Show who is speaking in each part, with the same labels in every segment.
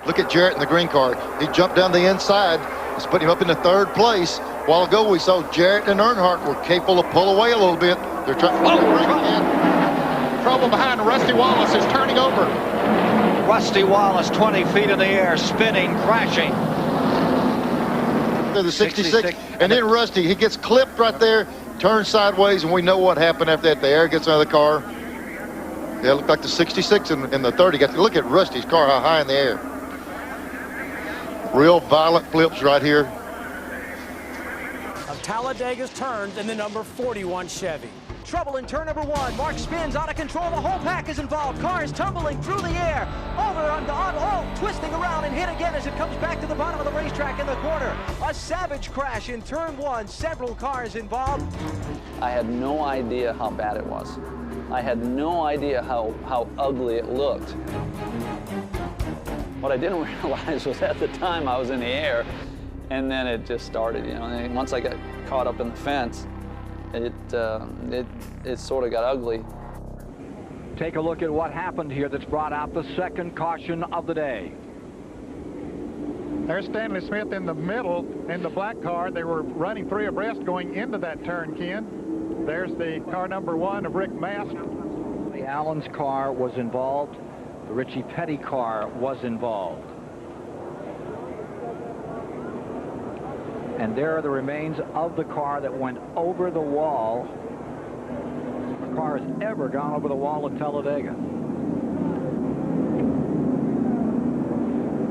Speaker 1: Look at Jarrett in the green car. He jumped down the inside. It's putting him up in the third place. A while ago, we saw Jarrett and Earnhardt were capable of pull away a little bit. They're trying to bring it in.
Speaker 2: Trouble behind. Rusty Wallace is turning over.
Speaker 3: Rusty Wallace, 20 feet in the air, spinning, crashing.
Speaker 1: To the 66, and then Rusty, he gets clipped right there, turns sideways, and we know what happened after that. The air gets out of the car. Yeah, it looked like the 66 and the 30. Got to look at Rusty's car, how high in the air. Real violent flips right here.
Speaker 4: Of Talladega's turns in the number 41 Chevy. Trouble in turn number 1. Mark spins out of control. The whole pack is involved. Cars tumbling through the air. Over on twisting around and hit again as it comes back to the bottom of the racetrack in the corner. A savage crash in turn 1. Several cars involved.
Speaker 5: I had no idea how bad it was. I had no idea how ugly it looked. What I didn't realize was at the time I was in the air, and then it just started, you know. And once I got caught up in the fence, it sort of got ugly.
Speaker 3: Take a look at what happened here that's brought out the second caution of the day.
Speaker 2: There's Stanley Smith in the middle in the black car. They were running 3 abreast going into that turn, Ken. There's the car number 1 of Rick Mast.
Speaker 3: Allen's car was involved. The Richie Petty car was involved. And there are the remains of the car that went over the wall. The car has ever gone over the wall at Talladega.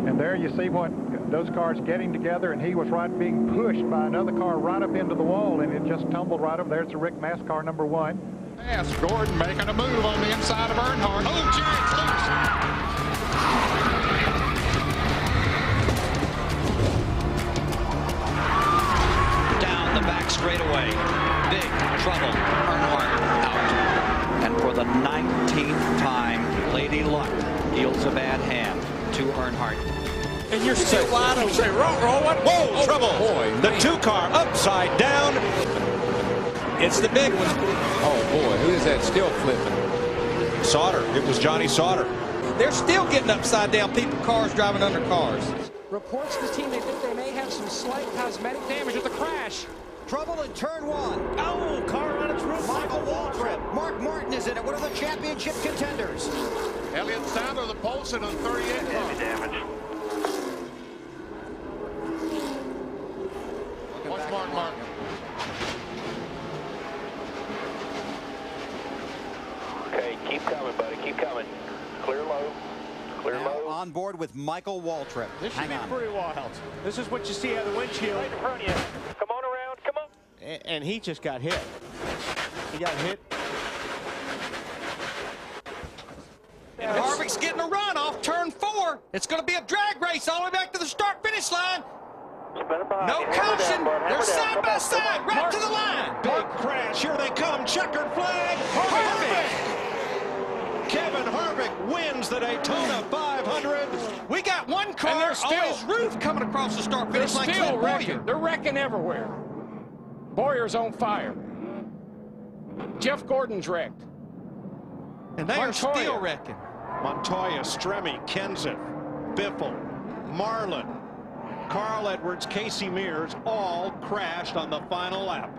Speaker 2: And there you see what those cars getting together, and he was being pushed by another car right up into the wall, and it just tumbled right up there. It's a Rick Mast car number 1.
Speaker 6: Yes, Gordon making a move on the inside of Earnhardt. Oh, Jarrett's loose.
Speaker 3: Down the back straightaway. Big trouble. Earnhardt out. And for the 19th time, Lady Luck deals a bad hand to Earnhardt.
Speaker 4: And you're still wide open.
Speaker 7: Whoa, trouble.
Speaker 4: Boy,
Speaker 7: the 2-car upside down. It's the big one.
Speaker 6: Oh, boy, who is that still flipping?
Speaker 7: Sauter. It was Johnny Sauter.
Speaker 8: They're still getting upside down. People, cars driving under cars.
Speaker 4: Reports the team they think they may have some slight cosmetic damage with the crash.
Speaker 8: Trouble in turn 1. Oh, car on its roof. Michael Waltrip. Mark Martin is in it. One of the championship contenders.
Speaker 6: Elliott Sadler, the Polson on 38.
Speaker 9: Heavy damage.
Speaker 6: Watch Mark Martin.
Speaker 9: Okay, keep coming, buddy. Keep coming. Clear low. Clear low.
Speaker 8: On board with Michael Waltrip.
Speaker 4: This should be pretty wild. This is what you see out of the windshield.
Speaker 9: Right in front of you. Come on around. Come on.
Speaker 4: And he just got hit. He got hit.
Speaker 8: And Harvick's getting a run off turn 4. It's going to be a drag race all the way back to the start-finish line. No caution. They're side by side, right to the line.
Speaker 7: Big crash. Here they come. Checkered flag. Harvick. Kevin Harvick wins the Daytona 500.
Speaker 8: We got one car on his roof coming across the start-finish line.
Speaker 2: Still wrecking. They're wrecking everywhere. Boyer's on fire. Jeff Gordon's wrecked.
Speaker 7: And they are
Speaker 2: Montoya.
Speaker 7: still wrecking. Montoya, Stremme, Kenseth, Biffle, Marlin, Carl Edwards, Casey Mears, all crashed on the final lap.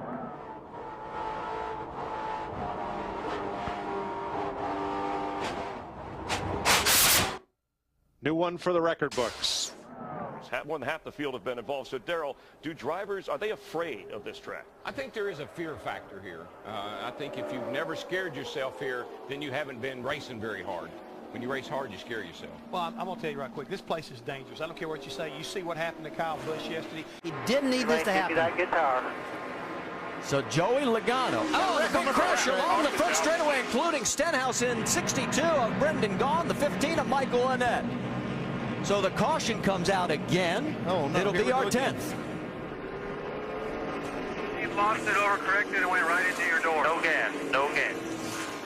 Speaker 7: New one for the record books.
Speaker 10: More than half the field have been involved. So, Darrell, do drivers, are they afraid of this track?
Speaker 11: I think there is a fear factor here. I think if you've never scared yourself here, then you haven't been racing very hard. When you race hard, you scare yourself.
Speaker 8: Well, I'm going to tell you right quick, this place is dangerous. I don't care what you say. You see what happened to Kyle Busch yesterday.
Speaker 4: He didn't need this to happen.
Speaker 9: That guitar.
Speaker 4: So Joey Logano. Oh, the big crash along the front straightaway, including Stenhouse in 62 of Brendan Gaughan, the 15 of Michael Annett. So the caution comes out again.
Speaker 1: Oh, no.
Speaker 4: It'll be our 10th.
Speaker 9: You lost it, overcorrected, and went right into your door. No gas. No gas.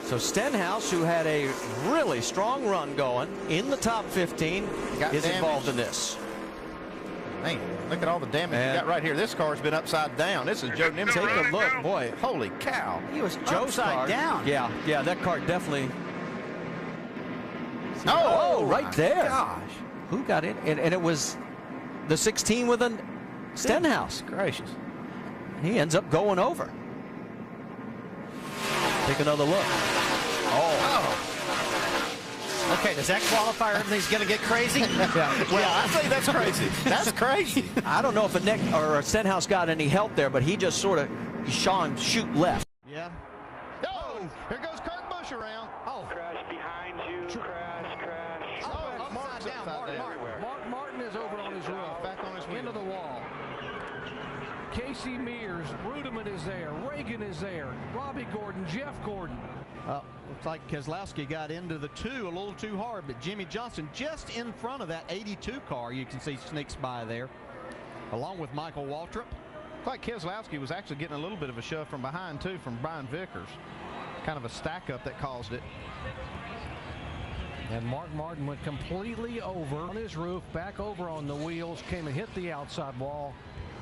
Speaker 4: So Stenhouse, who had a really strong run going in the top 15, is involved in this.
Speaker 1: Man, look at all the damage you got right here. This car's been upside down. This is Joe Nimitz.
Speaker 4: Take a look, boy.
Speaker 1: Holy cow.
Speaker 4: He was Joe's car.
Speaker 8: down.
Speaker 4: Yeah, that car definitely.
Speaker 1: Oh,
Speaker 4: right there.
Speaker 1: Gosh.
Speaker 4: Who got in? And it was the 16 with a Stenhouse.
Speaker 12: Gracious.
Speaker 4: He ends up going over. Take another look.
Speaker 12: Oh. Okay, does that qualify? Everything's going to get crazy? Well, I think that's crazy. That's crazy.
Speaker 4: I don't know if a Stenhouse got any help there, but he just sort of saw him shoot left.
Speaker 12: Yeah.
Speaker 1: Oh, here goes Kurt Busch around.
Speaker 12: Oh.
Speaker 9: Crash behind you. Crash.
Speaker 12: Oh, Mark's down.
Speaker 2: Mark Martin is over on his roof.
Speaker 1: Back on his wheel.
Speaker 2: Into the wall. Casey Mears, Rudiman is there, Reagan is there, Robbie Gordon, Jeff Gordon.
Speaker 13: Looks like Keselowski got into the 2 a little too hard, but Jimmy Johnson just in front of that 82 car, you can see, sneaks by there, along with Michael Waltrip.
Speaker 14: Looks like Keselowski was actually getting a little bit of a shove from behind, too, from Brian Vickers. Kind of a stack-up that caused it.
Speaker 2: And Mark Martin went completely over on his roof, back over on the wheels, came and hit the outside wall,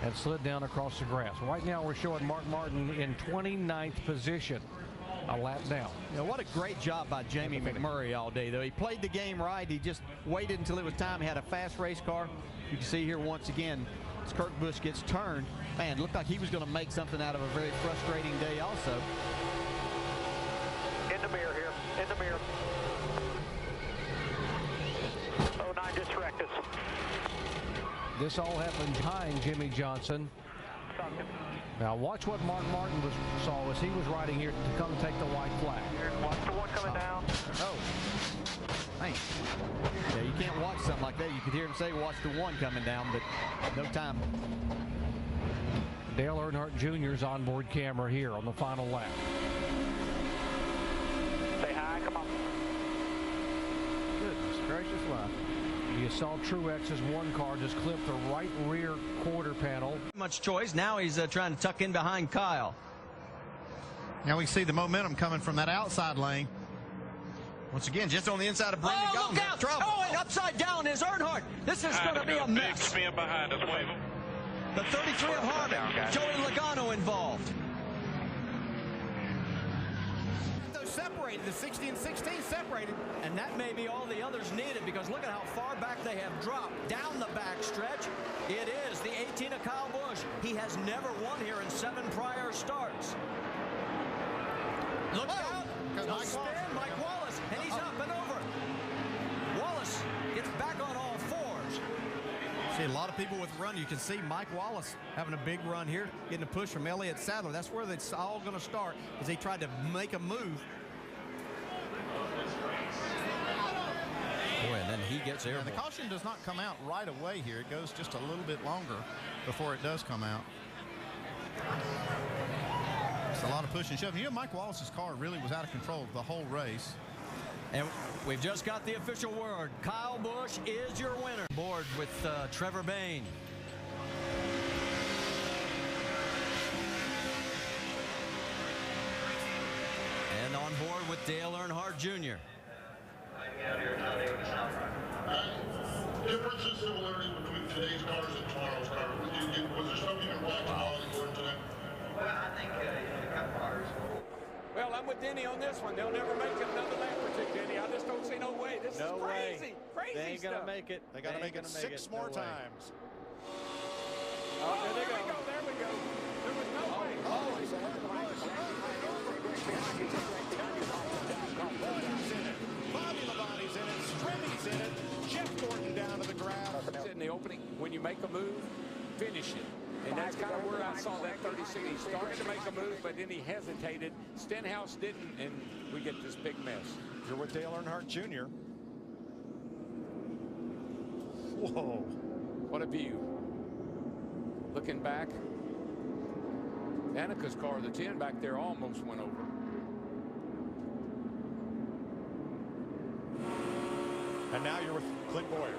Speaker 2: and slid down across the grass. Right now we're showing Mark Martin in 29th position, a lap down.
Speaker 13: You know, what a great job by Jamie McMurray all day, though. He played the game right. He just waited until it was time. He had a fast race car. You can see here once again, as Kurt Busch gets turned, man, it looked like he was going to make something out of a very frustrating day also.
Speaker 9: In the mirror here. In the mirror. 09 just wrecked us.
Speaker 2: This all happened behind Jimmy Johnson. Now watch what Mark Martin saw as he was riding here to come take the white flag.
Speaker 9: Watch the one coming down.
Speaker 13: Oh, man. Yeah, you can't watch something like that. You could hear him say, watch the one coming down, but no time.
Speaker 2: Dale Earnhardt Jr.'s onboard camera here on the final lap.
Speaker 9: Say hi, come on.
Speaker 14: Goodness gracious life.
Speaker 2: You saw Truex's one car just clip the right rear quarter panel.
Speaker 4: Much choice. Now he's trying to tuck in behind Kyle.
Speaker 14: Now we see the momentum coming from that outside lane. Once again, just on the inside of Brendan Gaughan.
Speaker 4: Look out!
Speaker 14: Trouble.
Speaker 4: Oh, and upside down is Earnhardt. This is going to be a mess.
Speaker 9: Big spin behind us, wave him.
Speaker 4: The 33 of Harvick. Joey Logano involved.
Speaker 12: Separated, the 60 and 16 separated.
Speaker 4: And that may be all the others needed, because look at how far back they have dropped. Down the back stretch, it is the 18 of Kyle Busch. He has never won here in 7 prior starts. Look out! Don't spin, Mike Wallace, and he's up and over. Wallace gets back on all fours.
Speaker 13: See a lot of people with run. You can see Mike Wallace having a big run here, getting a push from Elliott Sadler. That's where it's all going to start, as he tried to make a move. Boy, and then he gets airborne.
Speaker 14: The caution does not come out right away here. It goes just a little bit longer before it does come out. It's a lot of push and shove. You know, Mike Wallace's car really was out of control the whole race.
Speaker 4: And we've just got the official word. Kyle Busch is your winner. Board with Trevor Bayne. And on board with Dale Earnhardt Jr.
Speaker 15: Differences that we're learning between today's cars and tomorrow's cars. Was there something you liked about it you learned today?
Speaker 16: Well, I think a couple cars. Well, I'm with Denny on this one. They'll never make it another lap or two, Denny. I just don't see no way. This is crazy. Crazy
Speaker 12: They ain't
Speaker 16: stuff.
Speaker 12: gonna make it.
Speaker 14: They got to make it 6 more times.
Speaker 16: Oh, there we go. There we go. There was no way. Oh, he's
Speaker 7: Bobby Labonte's in it. Stremmy's in it. Jeff Gordon down to the ground.
Speaker 16: in the opening. When you make a move, finish it. And that's kind of where I saw that 36. He started to make a move, but then he hesitated. Stenhouse didn't, and we get this big mess.
Speaker 7: You're with Dale Earnhardt Jr. Whoa.
Speaker 16: What a view. Looking back, Danica's car, the 10 back there, almost went over.
Speaker 7: And now you're with Clint Boyer.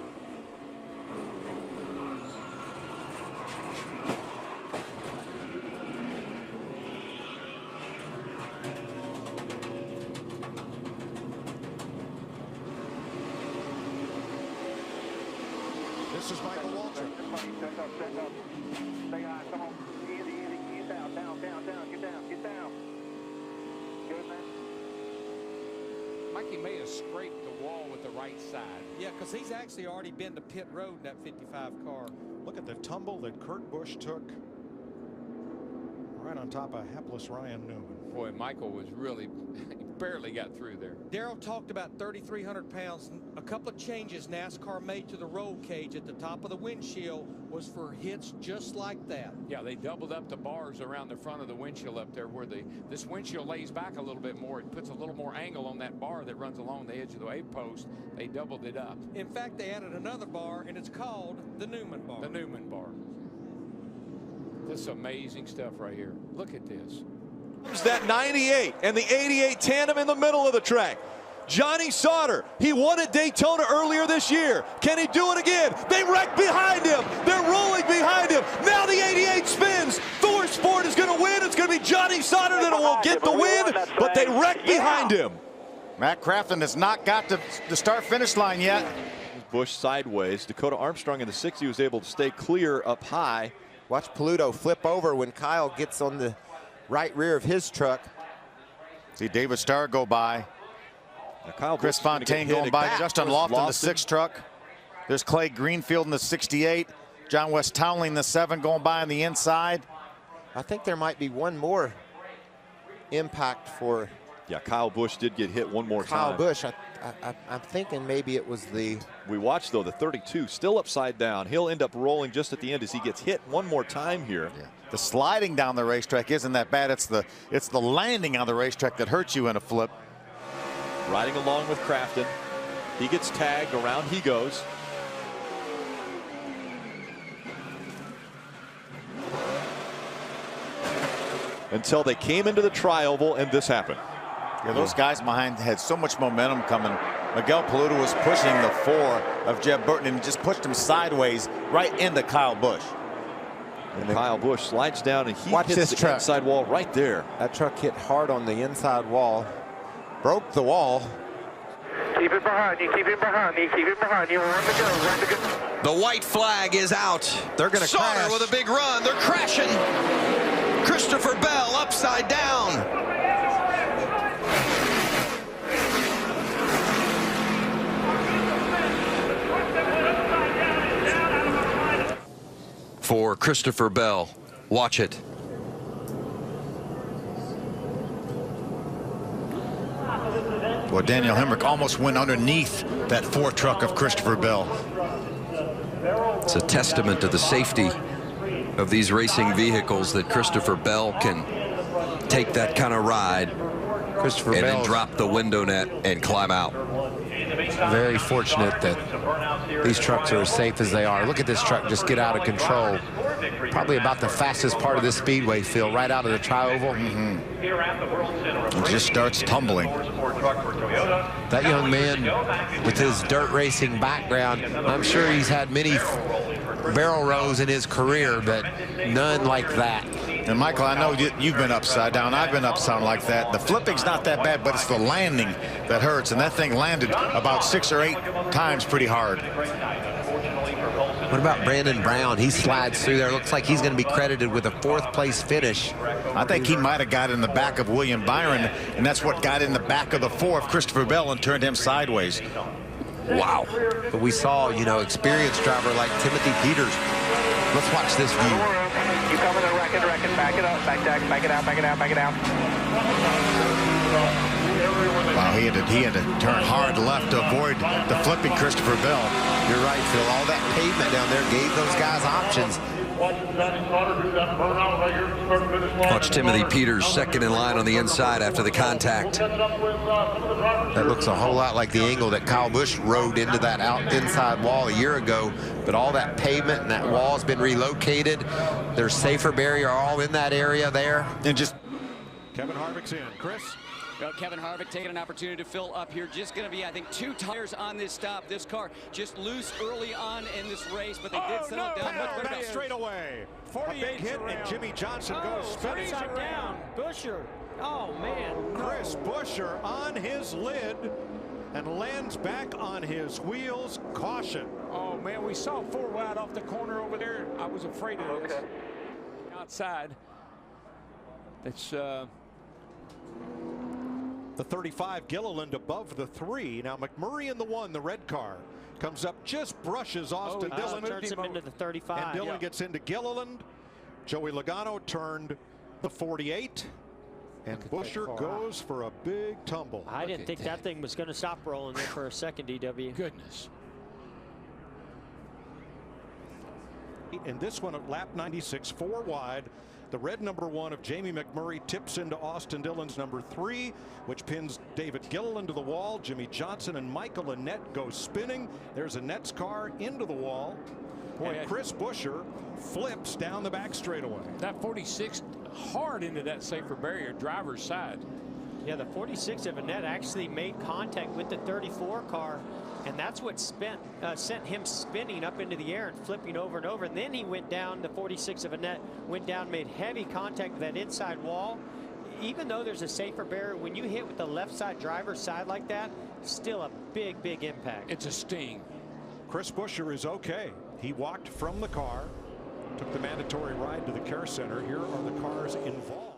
Speaker 7: This is Michael Waltrip.
Speaker 9: Step up. Stay high. Come on. Get down. Get down. Get down. Good, man.
Speaker 16: like he may have scraped the wall with the right side.
Speaker 7: Yeah, because he's actually already been to pit road in that 55 car. Look at the tumble that Kurt Busch took right on top of hapless Ryan Newman.
Speaker 16: Boy, Michael was really, he barely got through there.
Speaker 7: Darrell talked about 3,300 pounds. A couple of changes NASCAR made to the roll cage at the top of the windshield was for hits just like that.
Speaker 16: Yeah, they doubled up the bars around the front of the windshield up there where this windshield lays back a little bit more. It puts a little more angle on that bar that runs along the edge of the wave post. They doubled it up.
Speaker 7: In fact, they added another bar, and it's called the Newman bar.
Speaker 16: The Newman bar. This is amazing stuff right here. Look at this.
Speaker 17: That 98 and the 88 tandem in the middle of the track. Johnny Sauter, he won at Daytona earlier this year. Can he do it again? They wreck behind him. They're rolling behind him. Now the 88 spins. Thor Sport is going to win. It's going to be Johnny Sauter that will get the win, but they wreck behind him.
Speaker 14: Matt Crafton has not got to the start-finish line yet.
Speaker 17: Busch sideways. Dakota Armstrong in the 60 was able to stay clear up high.
Speaker 18: Watch Paluto flip over when Kyle gets on the right rear of his truck.
Speaker 14: See David Starr go by.
Speaker 17: Kyle
Speaker 14: Chris Fontaine going by. Justin Lofton, the 6 truck. There's Clay Greenfield in the 68. John West Townley in the 7 going by on the inside.
Speaker 18: I think there might be one more impact for.
Speaker 17: Yeah, Kyle Busch did get hit one more time.
Speaker 18: Kyle Busch, I'm thinking maybe it was the.
Speaker 17: We watched though the 32 still upside down. He'll end up rolling just at the end as he gets hit one more time here.
Speaker 14: Yeah. The sliding down the racetrack isn't that bad. It's the landing on the racetrack that hurts you in a flip.
Speaker 17: Riding along with Crafton. He gets tagged, around he goes. Until they came into the tri-oval and this happened.
Speaker 14: Yeah, those guys behind had so much momentum coming. Miguel Paluto was pushing the 4 of Jeb Burton and just pushed him sideways right into Kyle Busch.
Speaker 17: And Kyle Busch slides down and he
Speaker 18: Watch
Speaker 17: hits
Speaker 18: this
Speaker 17: the
Speaker 18: truck.
Speaker 17: inside wall right there.
Speaker 18: That truck hit hard on the inside wall. Broke the wall.
Speaker 9: Keep it behind you, keep it behind you, keep it behind you. Run to go, run to go.
Speaker 19: The white flag is out.
Speaker 18: They're going to
Speaker 19: Sauter
Speaker 18: crash.
Speaker 19: with a big run. They're crashing. Christopher Bell upside down. For Christopher Bell. Watch it.
Speaker 14: Well, Daniel Hemrick almost went underneath that 4 truck of Christopher Bell.
Speaker 19: It's a testament to the safety of these racing vehicles that Christopher Bell can take that kind of ride and then drop the window net and climb out.
Speaker 20: Very fortunate that these trucks are as safe as they are. Look at this truck just get out of control. Probably about the fastest part of this speedway, Phil, right out of the tri-oval.
Speaker 14: It just starts tumbling.
Speaker 20: That young man with his dirt racing background, I'm sure he's had many barrel rolls in his career, but none like that.
Speaker 14: And Michael, I know you've been upside down. I've been upside down like that. The flipping's not that bad, but it's the landing that hurts. And that thing landed about 6 or 8 times pretty hard.
Speaker 20: What about Brandon Brown? He slides through there. Looks like he's going to be credited with a 4th place finish.
Speaker 14: I think he might have got in the back of William Byron, and that's what got in the back of the 4 of Christopher Bell and turned him sideways.
Speaker 20: Wow. But we saw, you know, experienced driver like Timothy Peters. Let's watch this view.
Speaker 9: Keep coming to record, back it up, back it out, back it out, back it out.
Speaker 14: Wow, he had to turn hard left to avoid the flipping Christopher Bell.
Speaker 20: You're right, Phil. All that pavement down there gave those guys options.
Speaker 19: Watch Timothy Peters second in line on the inside after the contact.
Speaker 20: That looks a whole lot like the angle that Kyle Busch rode into that inside wall a year ago. But all that pavement and that wall has been relocated. There's safer barrier all in that area there.
Speaker 14: And just
Speaker 7: Kevin Harvick's in. Chris?
Speaker 21: Well, Kevin Harvick taking an opportunity to fill up here. Just going to be, I think, 2 tires on this stop. This car just loose early on in this race, but they did settle down much better.
Speaker 7: That straightaway. A big hit, and Jimmy Johnson goes spinning.
Speaker 4: Down. Buscher. Oh, man.
Speaker 7: Chris Buescher on his lid and lands back on his wheels. Caution.
Speaker 16: Oh, man, we saw 4 wide off the corner over there. I was afraid of this. Outside. It's
Speaker 7: The 35, Gilliland above the 3. Now McMurray in the 1, the red car, comes up, just brushes Austin Dillon.
Speaker 4: Turns him into the 35.
Speaker 7: And Dillon gets into Gilliland. Joey Logano turned the 48. And Buescher goes for a big tumble.
Speaker 4: I didn't think that thing was going to stop rolling there for a second, DW.
Speaker 16: Goodness.
Speaker 7: And this one at lap 96, 4 wide. The red number 1 of Jamie McMurray tips into Austin Dillon's number 3, which pins David Gilliland to the wall. Jimmy Johnson and Michael Annett go spinning. There's Annett's car into the wall. And Chris Buescher flips down the back straightaway.
Speaker 16: That 46 hard into that safer barrier, driver's side.
Speaker 4: Yeah, the 46 of Annett actually made contact with the 34 car, and that's what sent him spinning up into the air and flipping over and over. And then he went down, the 46 of Annett went down, made heavy contact with that inside wall. Even though there's a safer barrier, when you hit with the left side driver's side like that, still a big, big impact.
Speaker 16: It's a sting.
Speaker 7: Chris Buescher is okay. He walked from the car, took the mandatory ride to the care center. Here are the cars involved.